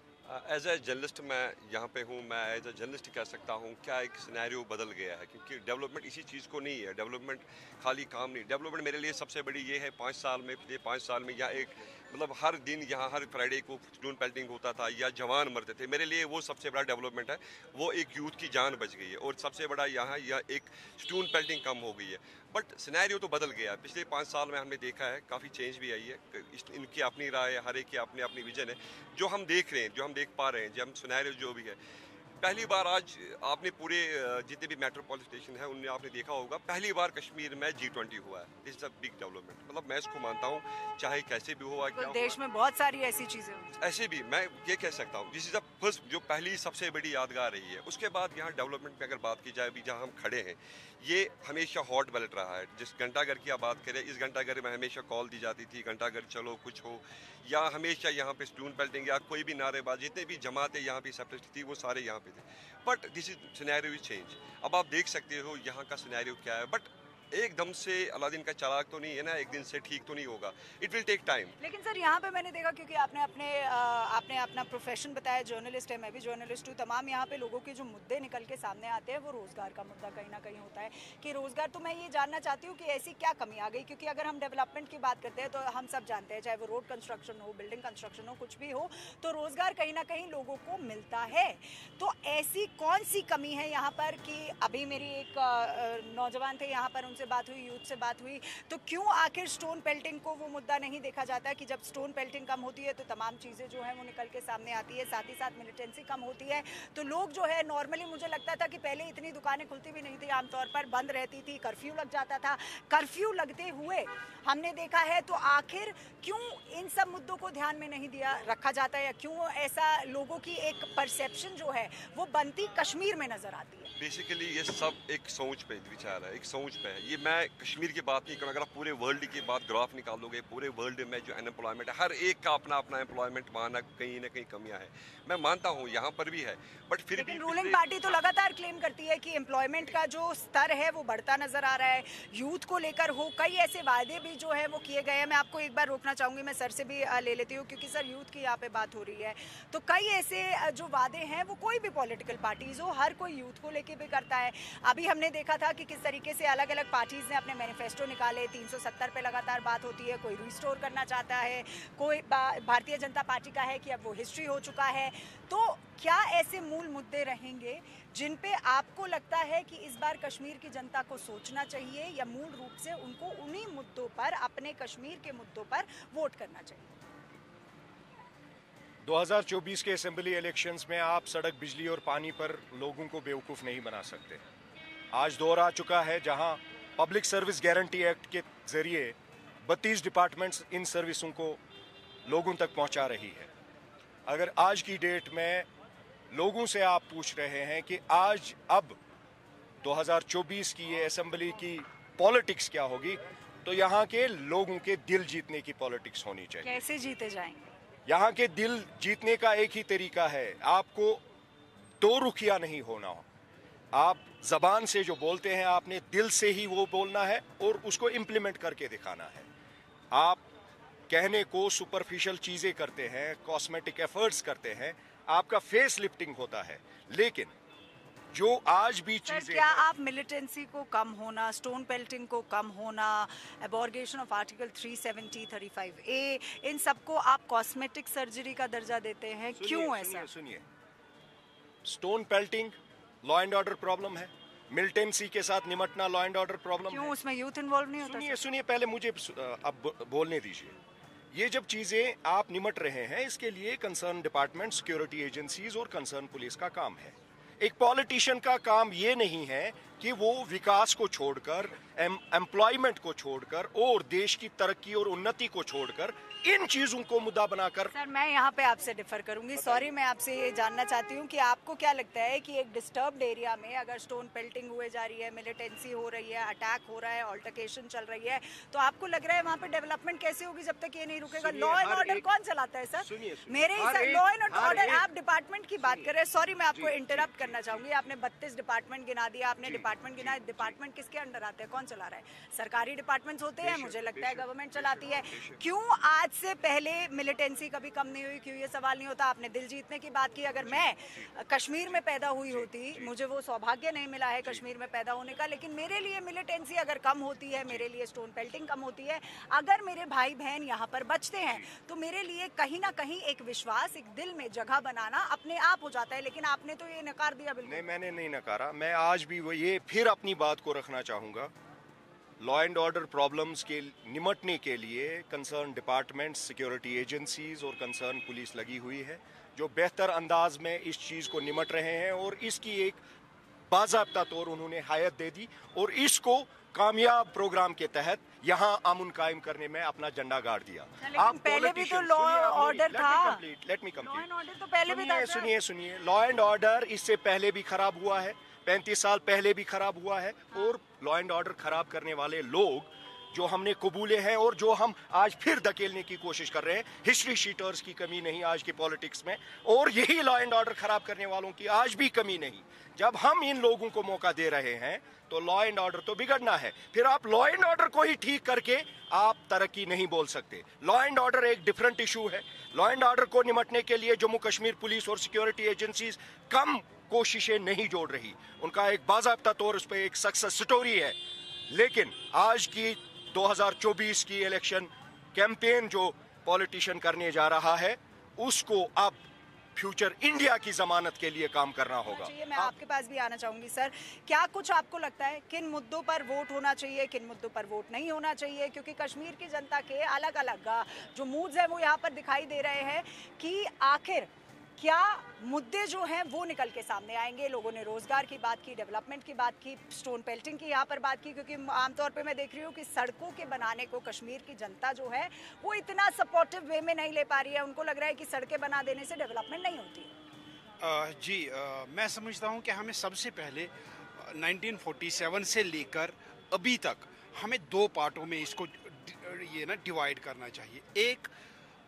एज ए जर्नलिस्ट मैं यहाँ पे हूँ, मैं एज ए जर्नलिस्ट कह सकता हूँ क्या एक सिनेरियो बदल गया है, क्योंकि डेवलपमेंट इसी चीज़ को नहीं है। डेवलपमेंट खाली काम नहीं, डेवलपमेंट मेरे लिए सबसे बड़ी ये है 5 साल में, पिछले 5 साल में यहाँ एक मतलब हर दिन यहाँ हर फ्राइडे को स्टोन पेल्टिंग होता था या जवान मरते थे, मेरे लिए वो सबसे बड़ा डेवलपमेंट है। वो एक यूथ की जान बच गई है और सबसे बड़ा यहाँ एक स्टोन पेल्टिंग कम हो गई है। बट सिनेरियो तो बदल गया है। पिछले 5 साल में हमने देखा है काफ़ी चेंज भी आई है। इनकी अपनी राय है, हर एक की अपनी अपनी विजन है। जो हम देख रहे हैं, जो हम देख पा रहे हैं, जो हम सिनेरियो जो भी है, पहली बार आज आपने पूरे जितने भी मेट्रोपॉलिटन स्टेशन है उनमें आपने देखा होगा, पहली बार कश्मीर में G20 हुआ है। This is a big development. मतलब मैं इसको मानता हूँ, चाहे कैसे भी हुआ, क्या देश में बहुत सारी ऐसी चीजें ऐसे भी मैं ये कह सकता हूँ दिस इज द फर्स्ट, जो पहली सबसे बड़ी यादगार रही है। उसके बाद यहाँ डेवलपमेंट में अगर बात की जाए, भी जहाँ हम खड़े हैं, ये हमेशा हॉट बैलेट रहा है। जिस घंटाघर की आप बात करें, इस घंटाघर में हमेशा कॉल दी जाती थी, घंटाघर चलो कुछ हो, या हमेशा यहाँ पे स्टोन पेल्टिंग या कोई भी नारेबाज, जितने भी जमातें यहाँ पे सेपरेटिस्ट थी वो सारे यहाँ पे थे। But this is scenario is change. अब आप देख सकते हो यहाँ का सिनेरियो क्या है। बट एकदम से अलादीन का चराग तो नहीं है ना, एक दिन से ठीक तो नहीं होगा, इट विल टेक टाइम। लेकिन सर यहाँ पे मैंने देखा, क्योंकि आपने अपना प्रोफेशन बताया, जर्नलिस्ट है, मैं भी जर्नलिस्ट हूँ, तमाम यहाँ पे लोगों के जो मुद्दे निकल के सामने आते हैं वो रोजगार का मुद्दा कहीं ना कहीं होता है कि रोजगार। तो मैं ये जानना चाहती हूँ कि ऐसी क्या कमी आ गई? क्योंकि अगर हम डेवलपमेंट की बात करते हैं तो हम सब जानते हैं, चाहे वो रोड कंस्ट्रक्शन हो, बिल्डिंग कंस्ट्रक्शन हो, कुछ भी हो, तो रोजगार कहीं ना कहीं लोगों को मिलता है। तो ऐसी कौन सी कमी है यहाँ पर कि अभी मेरी एक नौजवान थे यहाँ पर, उनसे बात हुई, यूथ से बात हुई, तो क्यों आखिर स्टोन पेल्टिंग को वो मुद्दा नहीं देखा जाता कि जब स्टोन पेल्टिंग कम होती है तो तमाम चीज़ें जो है वो निकल के सामने आती है, साथ ही साथ मिलिटेंसी कम होती है, तो लोग जो है नॉर्मली, मुझे लगता था कि पहले इतनी दुकानें खुलती भी नहीं थी, आमतौर पर बंद रहती थी, कर्फ्यू लग जाता था। कर्फ्यू लगते हुए हमने देखा है, तो आखिर क्यों इन सब मुद्दों को ध्यान में नहीं दिया रखा जाता है, या क्यों ऐसा लोगों की एक परसेप्शन जो है वो बनती कश्मीर में नजर आती है? बेसिकली ये सब एक सोच पे विचार है, एक सोच पे है। ये मैं कश्मीर की बात नहीं करूँ, अगर आप पूरे वर्ल्ड की बात ग्राफ निकालोगे, पूरे वर्ल्ड में जो अनएम्प्लॉयमेंट है, हर एक का अपना अपना एम्प्लॉयमेंट वहाँ कहीं ना कहीं कमियां है। मैं मानता हूँ यहाँ पर भी है, बट फिर लेकिन भी रूलिंग पार्टी तो लगातार क्लेम करती है कि एम्प्लॉयमेंट का जो स्तर है वो बढ़ता नजर आ रहा है। यूथ को लेकर हो कई ऐसे वादे भी जो है वो किए गए हैं। मैं आपको एक बार रोकना चाहूंगी, मैं सर से भी ले लेती हूँ क्योंकि सर यूथ की यहाँ पे बात हो रही है। तो कई ऐसे जो वादे हैं वो कोई भी पॉलिटिकल पार्टीज हो, हर कोई यूथ को लेके भी करता है। अभी हमने देखा था कि किस तरीके से अलग अलग पार्टीज ने अपने मैनिफेस्टो निकाले। 370 पे लगातार बात होती है, कोई रिस्टोर करना चाहता है, कोई भारतीय जनता पार्टी का है कि अब वो हिस्ट्री हो चुका है। तो क्या ऐसे मूल मुद्दे रहेंगे जिन पे आपको लगता है कि इस बार कश्मीर की जनता को सोचना चाहिए, या मूल रूप से उनको उन्हीं मुद्दों पर, अपने कश्मीर के मुद्दों पर वोट करना चाहिए? 2024 के असेंबली इलेक्शंस में आप सड़क, बिजली और पानी पर लोगों को बेवकूफ़ नहीं बना सकते। आज दौर आ चुका है जहां पब्लिक सर्विस गारंटी एक्ट के जरिए 32 डिपार्टमेंट्स इन सर्विसों को लोगों तक पहुंचा रही है। अगर आज की डेट में लोगों से आप पूछ रहे हैं कि आज अब 2024 की ये असेंबली की पॉलिटिक्स क्या होगी, तो यहाँ के लोगों के दिल जीतने की पॉलिटिक्स होनी चाहिए। कैसे जीते जाएंगे? यहाँ के दिल जीतने का एक ही तरीका है, आपको दो रुखिया नहीं होना हो। आप जबान से जो बोलते हैं आपने दिल से ही वो बोलना है और उसको इम्प्लीमेंट करके दिखाना है। आप कहने को सुपरफिशियल चीजें करते हैं, कॉस्मेटिक एफर्ट्स करते हैं, आपका फेस लिफ्टिंग होता है, लेकिन जो आज भी चीजें, क्या आप मिलिटेंसी को कम होना, स्टोन पेल्टिंग को कम होना, एबॉर्गेशन ऑफ आर्टिकल 370, 35A, इन सबको आप कॉस्मेटिक सर्जरी का दर्जा देते हैं? क्यों ऐसा? सुनिए, stone pelting law and order problem है, मिलिटेंसी के साथ निमटना लॉ एंड ऑर्डर प्रॉब्लम है। क्यों उसमें यूथ इन्वॉल्व नहीं होता? सुनिए पहले मुझे अब बोलने दीजिए। ये जब चीजें आप निमट रहे हैं, इसके लिए कंसर्न डिपार्टमेंट, सिक्योरिटी एजेंसीज और कंसर्न पुलिस का काम है। एक पॉलिटिशियन का काम ये नहीं है कि वो विकास को छोड़कर, एम्प्लॉयमेंट को छोड़कर और देश की तरक्की और उन्नति को छोड़कर इन चीजों को मुद्दा बनाकर। सर मैं यहाँ पे आपसे डिफर करूंगी, सॉरी। मैं आपसे ये जानना चाहती हूँ कि आपको क्या लगता है कि एक डिस्टर्ब्ड एरिया में अगर स्टोन पेल्टिंग हुए जा रही है, मिलिटेंसी हो रही है, अटैक हो रहा है, ऑल्टरकेशन चल रही है, तो आपको लग रहा है वहाँ पे डेवलपमेंट कैसे होगी जब तक ये नहीं रुकेगा? लॉ एंड ऑर्डर कौन चलाता है सर? मेरे हिसाब लॉ एंड ऑर्डर, आप डिपार्टमेंट की बात कर रहे हैं। सॉरी मैं आपको इंटरप्ट करना चाहूंगी। आपने 32 डिपार्टमेंट गिना दिया, आपने डिपार्टमेंट गिना। डिपार्टमेंट किसके अंडर आते हैं, कौन चला रहा है? सरकारी डिपार्टमेंट्स होते हैं, मुझे लगता है गवर्नमेंट चलाती है। क्यों आज से पहले मिलिटेंसी कभी कम नहीं हुई? क्यों ये सवाल नहीं होता? आपने दिल जीतने की बात की। अगर मैं कश्मीर में पैदा हुई होती, मुझे वो सौभाग्य नहीं मिला है कश्मीर में पैदा होने का, लेकिन मेरे लिए मिलिटेंसी अगर कम होती है, मेरे लिए स्टोन पेल्टिंग कम होती है, अगर मेरे भाई बहन यहाँ पर बचते हैं, तो मेरे लिए कहीं ना कहीं एक विश्वास, एक दिल में जगह बनाना अपने आप हो जाता है। लेकिन आपने तो ये नकार दिया। बिल्कुल नहीं, मैंने नहीं नकारा। मैं आज भी वो ये फिर अपनी बात को रखना चाहूँगा। लॉ एंड ऑर्डर प्रॉब्लम्स के निमटने के लिए कंसर्न डिपार्टमेंट्स, सिक्योरिटी एजेंसीज और कंसर्न पुलिस लगी हुई है, जो बेहतर अंदाज में इस चीज़ को निमट रहे हैं और इसकी एक बाज़ाब्ता तौर उन्होंने हायत दे दी और इसको कामयाब प्रोग्राम के तहत यहाँ अमन कायम करने में अपना झंडा गाड़ दिया। आप पहले भी तो लॉ ऑर्डर था। Let me complete. Law and order तो पहले भी था। सुनिए, लॉ एंड ऑर्डर इससे पहले भी खराब हुआ है, 35 साल पहले भी खराब हुआ है। और लॉ एंड ऑर्डर खराब करने वाले लोग जो हमने कबूले हैं और जो हम आज फिर धकेलने की कोशिश कर रहे हैं, हिस्ट्री शीटर्स की कमी नहीं आज की पॉलिटिक्स में, और यही लॉ एंड ऑर्डर खराब करने वालों की आज भी कमी नहीं। जब हम इन लोगों को मौका दे रहे हैं तो लॉ एंड ऑर्डर तो बिगड़ना है। फिर आप लॉ एंड ऑर्डर को ही ठीक करके आप तरक्की नहीं बोल सकते। लॉ एंड ऑर्डर एक डिफरेंट इशू है। लॉ एंड ऑर्डर को निमटने के लिए जम्मू कश्मीर पुलिस और सिक्योरिटी एजेंसीज कम कोशिशें नहीं जोड़ रही, उनका एक बाज़ाब्ता तौर उस पर एक सक्सेस स्टोरी है। लेकिन आज की 2024 की इलेक्शन कैंपेन जो पॉलिटिशियन करने जा रहा है, उसको अब फ्यूचर इंडिया की जमानत के लिए काम करना होगा। मैं आपके पास भी आना चाहूंगी सर, क्या कुछ आपको लगता है किन मुद्दों पर वोट होना चाहिए, किन मुद्दों पर वोट नहीं होना चाहिए? क्योंकि कश्मीर की जनता के अलग अलग जो मूड्स हैं वो यहाँ पर दिखाई दे रहे हैं कि आखिर क्या मुद्दे जो हैं वो निकल के सामने आएंगे। लोगों ने रोजगार की बात की, डेवलपमेंट की बात की, स्टोन पेल्टिंग की यहाँ पर बात की, क्योंकि आमतौर पे मैं देख रही हूँ कि सड़कों के बनाने को कश्मीर की जनता जो है वो इतना सपोर्टिव वे में नहीं ले पा रही है। उनको लग रहा है कि सड़कें बना देने से डेवलपमेंट नहीं होती। मैं समझता हूँ कि हमें सबसे पहले 1947 से लेकर अभी तक हमें दो पार्टों में इसको ये ना डिवाइड करना चाहिए। एक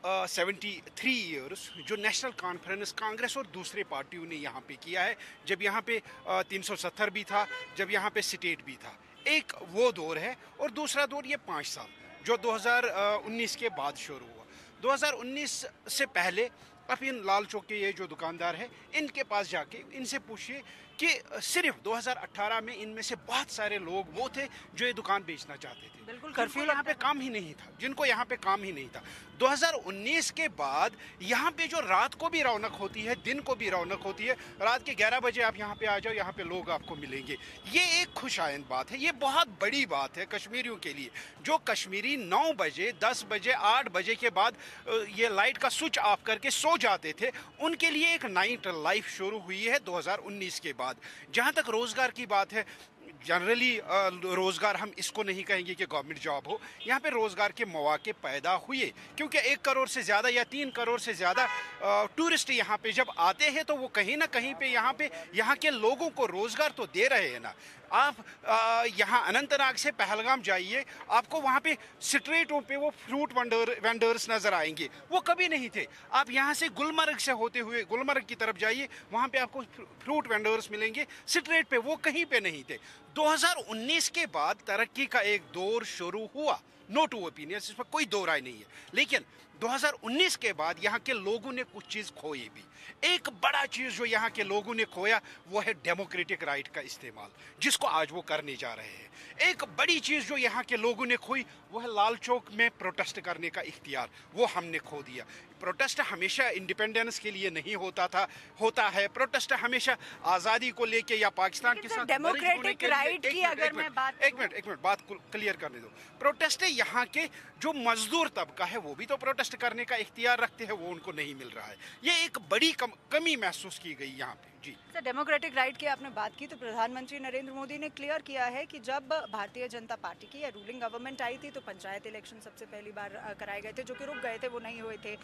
73 ईयर्स जो नेशनल कॉन्फ्रेंस कांग्रेस और दूसरे पार्टियों ने यहाँ पे किया है, जब यहाँ पे 370 भी था, जब यहाँ पे स्टेट भी था, एक वो दौर है। और दूसरा दौर ये 5 साल जो 2019 के बाद शुरू हुआ। 2019 से पहले अब इन लाल चौक के ये जो दुकानदार है, इनके पास जाके इनसे पूछिए कि सिर्फ 2018 में इनमें से बहुत सारे लोग वो थे जो ये दुकान बेचना चाहते थे। बिल्कुल, कर्फ्यू यहाँ पे काम ही नहीं था, जिनको यहाँ पे काम ही नहीं था। 2019 के बाद यहाँ पे जो रात को भी रौनक होती है, दिन को भी रौनक होती है। रात के 11 बजे आप यहाँ पे आ जाओ, यहाँ पे लोग आपको मिलेंगे। ये एक खुशाइंद बात है, ये बहुत बड़ी बात है कश्मीरियों के लिए। जो कश्मीरी 9 बजे, 10 बजे, 8 बजे के बाद ये लाइट का स्विच ऑफ करके सो जाते थे, उनके लिए एक नाइट लाइफ शुरू हुई है 2019 के बाद। जहाँ तक रोजगार की बात है, जनरली रोज़गार हम इसको नहीं कहेंगे कि गवर्नमेंट जॉब हो, यहाँ पे रोज़गार के मौके पैदा हुए, क्योंकि 1 करोड़ से ज़्यादा या 3 करोड़ से ज़्यादा टूरिस्ट यहाँ पे जब आते हैं तो वो कहीं ना कहीं पे यहाँ के लोगों को रोज़गार तो दे रहे हैं ना। आप यहाँ अनंतनाग से पहलगाम जाइए, आपको वहाँ पे स्ट्रीटों पे वो फ्रूट वेंडर्स नज़र आएंगे, वो कभी नहीं थे। आप यहाँ से गुलमर्ग से होते हुए गुलमर्ग की तरफ जाइए, वहाँ पे आपको फ्रूट वेंडर्स मिलेंगे स्ट्रीट पे, वो कहीं पे नहीं थे। 2019 के बाद तरक्की का एक दौर शुरू हुआ, नो टू ओपिनियन, इस पर कोई दो राय नहीं है। लेकिन 2019 के बाद यहाँ के लोगों ने कुछ चीज़ खोई भी। एक बड़ा चीज़ जो यहाँ के लोगों ने खोया वो है डेमोक्रेटिक राइट का इस्तेमाल, जिसको आज वो करने जा रहे हैं। एक बड़ी चीज़ जो यहाँ के लोगों ने खोई वो है लाल चौक में प्रोटेस्ट करने का इख्तियार, वो हमने खो दिया। प्रोटेस्ट हमेशा इंडिपेंडेंस के लिए नहीं होता है। प्रोटेस्ट हमेशा आज़ादी को लेके या पाकिस्तान के साथ डेमोक्रेटिक राइट की अगर मैं बात एक मिनट बात क्लियर करने दो। प्रोटेस्ट यहाँ के जो मजदूर तबका है वो भी तो प्रोटेस्ट करने का इख्तियार रखते हैं, वो उनको नहीं मिल रहा है। ये एक बड़ी कमी महसूस की गई यहाँ पे। जी सर, डेमोक्रेटिक राइट की आपने बात की तो प्रधानमंत्री नरेंद्र मोदी ने क्लियर किया है कि जब भारतीय जनता पार्टी की या रूलिंग गवर्नमेंट आई थी तो पंचायत इलेक्शन सबसे पहली बार कराए गए थे, जो कि रुक गए थे, वो नहीं हुए थे।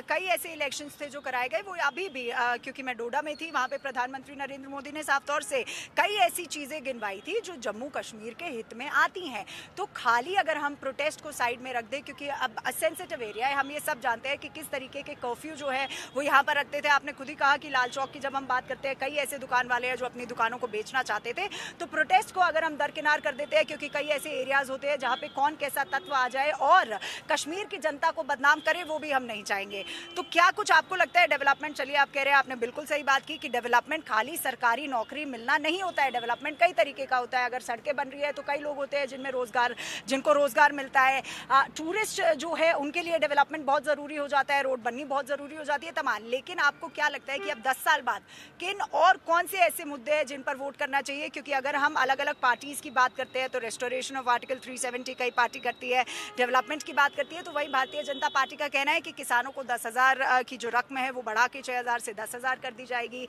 कई ऐसे इलेक्शंस थे जो कराए गए, वो अभी भी क्योंकि मैं डोडा में थी, वहाँ पे प्रधानमंत्री नरेंद्र मोदी ने साफ तौर से कई ऐसी चीज़ें गिनवाई थी जो जम्मू कश्मीर के हित में आती हैं। तो खाली अगर हम प्रोटेस्ट को साइड में रख दें, क्योंकि अब सेंसिटिव एरिया है, हम ये सब जानते हैं कि किस तरीके के कर्फ्यू जो है वो यहाँ पर रखते थे। आपने खुद ही कहा कि लाल चौक की जब हम बात करते हैं, कई ऐसे दुकान वाले हैं जो अपनी दुकानों को बेचना चाहते थे। तो प्रोटेस्ट को अगर हम दरकिनार कर देते हैं, क्योंकि कई ऐसे एरियाज होते हैं जहाँ पे कौन कैसा तत्व आ जाए और कश्मीर की जनता को बदनाम करे, वो भी हम नहीं चाहेंगे। तो क्या कुछ आपको लगता है डेवलपमेंट, चलिए आप कह रहे हैं, आपने बिल्कुल सही बात की कि डेवलपमेंट खाली सरकारी नौकरी मिलना नहीं होता है, डेवलपमेंट कई तरीके का होता है। अगर सड़कें बन रही है तो कई लोग होते हैं जिनको रोजगार मिलता है। टूरिस्ट जो है उनके लिए डेवलपमेंट बहुत ज़रूरी हो जाता है, रोड बननी बहुत ज़रूरी हो जाती है, तमाम। लेकिन आपको क्या लगता है कि अब 10 साल बाद किन और कौन से ऐसे मुद्दे हैं जिन पर वोट करना चाहिए? क्योंकि अगर हम अलग अलग पार्टीज़ की बात करते हैं तो रेस्टोरेशन ऑफ आर्टिकल 370 कई पार्टी करती है, डेवलपमेंट की बात करती है तो वही भारतीय जनता पार्टी का कहना है कि किसानों को 10,000 की जो रकम है वो बढ़ा के 6,000 से 10,000 कर दी जाएगी।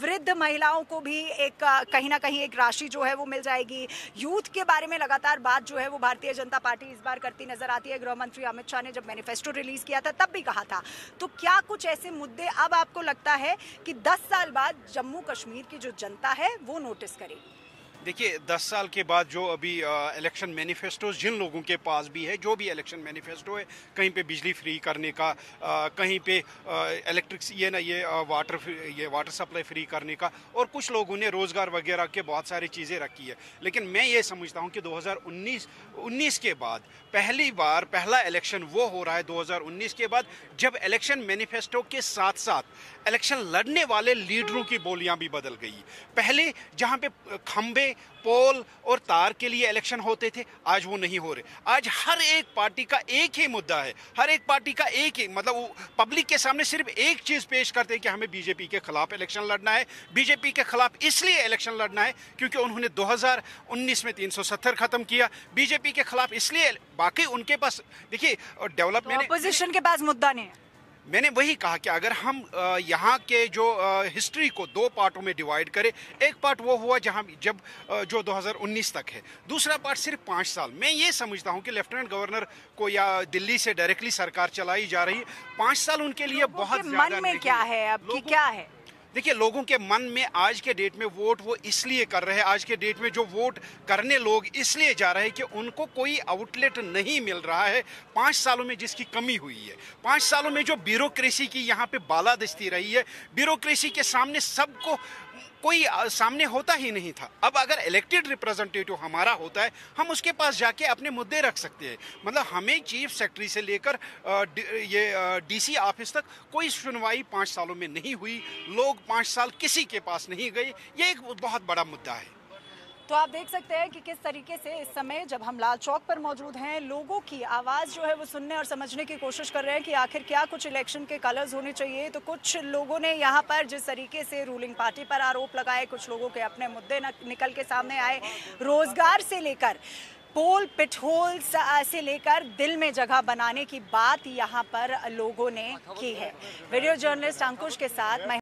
वृद्ध महिलाओं को भी एक कहीं ना कहीं एक राशि जो है वो मिल जाएगी। यूथ के बारे में लगातार बात जो है वो भारतीय जनता पार्टी इस बार करती नजर आती है। गृह मंत्री अमित शाह ने जब मैनिफेस्टो रिलीज किया था तब भी कहा था। तो क्या कुछ ऐसे मुद्दे अब आपको लगता है कि 10 साल बाद जम्मू कश्मीर की जो जनता है वो नोटिस करेगी? देखिए, 10 साल के बाद जो अभी इलेक्शन मैनिफेस्टो जिन लोगों के पास भी है, जो भी इलेक्शन मैनिफेस्टो है, कहीं पे बिजली फ्री करने का, कहीं पे वाटर सप्लाई फ्री करने का, और कुछ लोगों ने रोज़गार वगैरह के बहुत सारी चीज़ें रखी है। लेकिन मैं ये समझता हूँ कि 2019 के बाद पहला इलेक्शन वो हो रहा है 2019 के बाद, जब इलेक्शन मैनिफेस्टो के साथ साथ इलेक्शन लड़ने वाले लीडरों की बोलियां भी बदल गई। पहले जहां पे खंबे, पोल और तार के लिए इलेक्शन होते थे, आज वो नहीं हो रहे। आज हर एक पार्टी का एक ही मुद्दा है, हर एक पार्टी का एक ही, मतलब वो पब्लिक के सामने सिर्फ एक चीज़ पेश करते हैं कि हमें बीजेपी के खिलाफ इलेक्शन लड़ना है। बीजेपी के खिलाफ इसलिए इलेक्शन लड़ना है क्योंकि उन्होंने 2019 में 370 खत्म किया। बीजेपी के खिलाफ इसलिए, बाकी उनके पास देखिए डेवलपमेंट, अपोजिशन के पास मुद्दा नहीं है। मैंने वही कहा कि अगर हम यहाँ के जो हिस्ट्री को 2 पार्टों में डिवाइड करें, एक पार्ट वो हुआ जो 2019 तक है, दूसरा पार्ट सिर्फ 5 साल। मैं ये समझता हूँ कि लेफ्टिनेंट गवर्नर को या दिल्ली से डायरेक्टली सरकार चलाई जा रही है, 5 साल उनके लिए बहुत ज़्यादा मन में क्या है अब की क्या है? देखिए, लोगों के मन में आज के डेट में वोट वो इसलिए कर रहे हैं, आज के डेट में जो वोट करने लोग इसलिए जा रहे हैं कि उनको कोई आउटलेट नहीं मिल रहा है 5 सालों में जिसकी कमी हुई है। 5 सालों में जो ब्यूरोक्रेसी की यहाँ पे बालादस्ती रही है, ब्यूरोक्रेसी के सामने सबको कोई सामने होता ही नहीं था। अब अगर इलेक्टेड रिप्रेजेंटेटिव हमारा होता है, हम उसके पास जाके अपने मुद्दे रख सकते हैं। मतलब हमें चीफ सेक्रेटरी से लेकर ये डीसी ऑफिस तक कोई सुनवाई 5 सालों में नहीं हुई, लोग 5 साल किसी के पास नहीं गए। ये एक बहुत बड़ा मुद्दा है। तो आप देख सकते हैं कि किस तरीके से इस समय जब हम लाल चौक पर मौजूद हैं, लोगों की आवाज़ जो है वो सुनने और समझने की कोशिश कर रहे हैं कि आखिर क्या कुछ इलेक्शन के कलर्स होने चाहिए। तो कुछ लोगों ने यहाँ पर जिस तरीके से रूलिंग पार्टी पर आरोप लगाए, कुछ लोगों के अपने मुद्दे निकल के सामने आए, रोजगार से लेकर पोल पिटहोल्स से लेकर दिल में जगह बनाने की बात यहाँ पर लोगों ने की है। वीडियो जर्नलिस्ट अंकुश के साथ मैं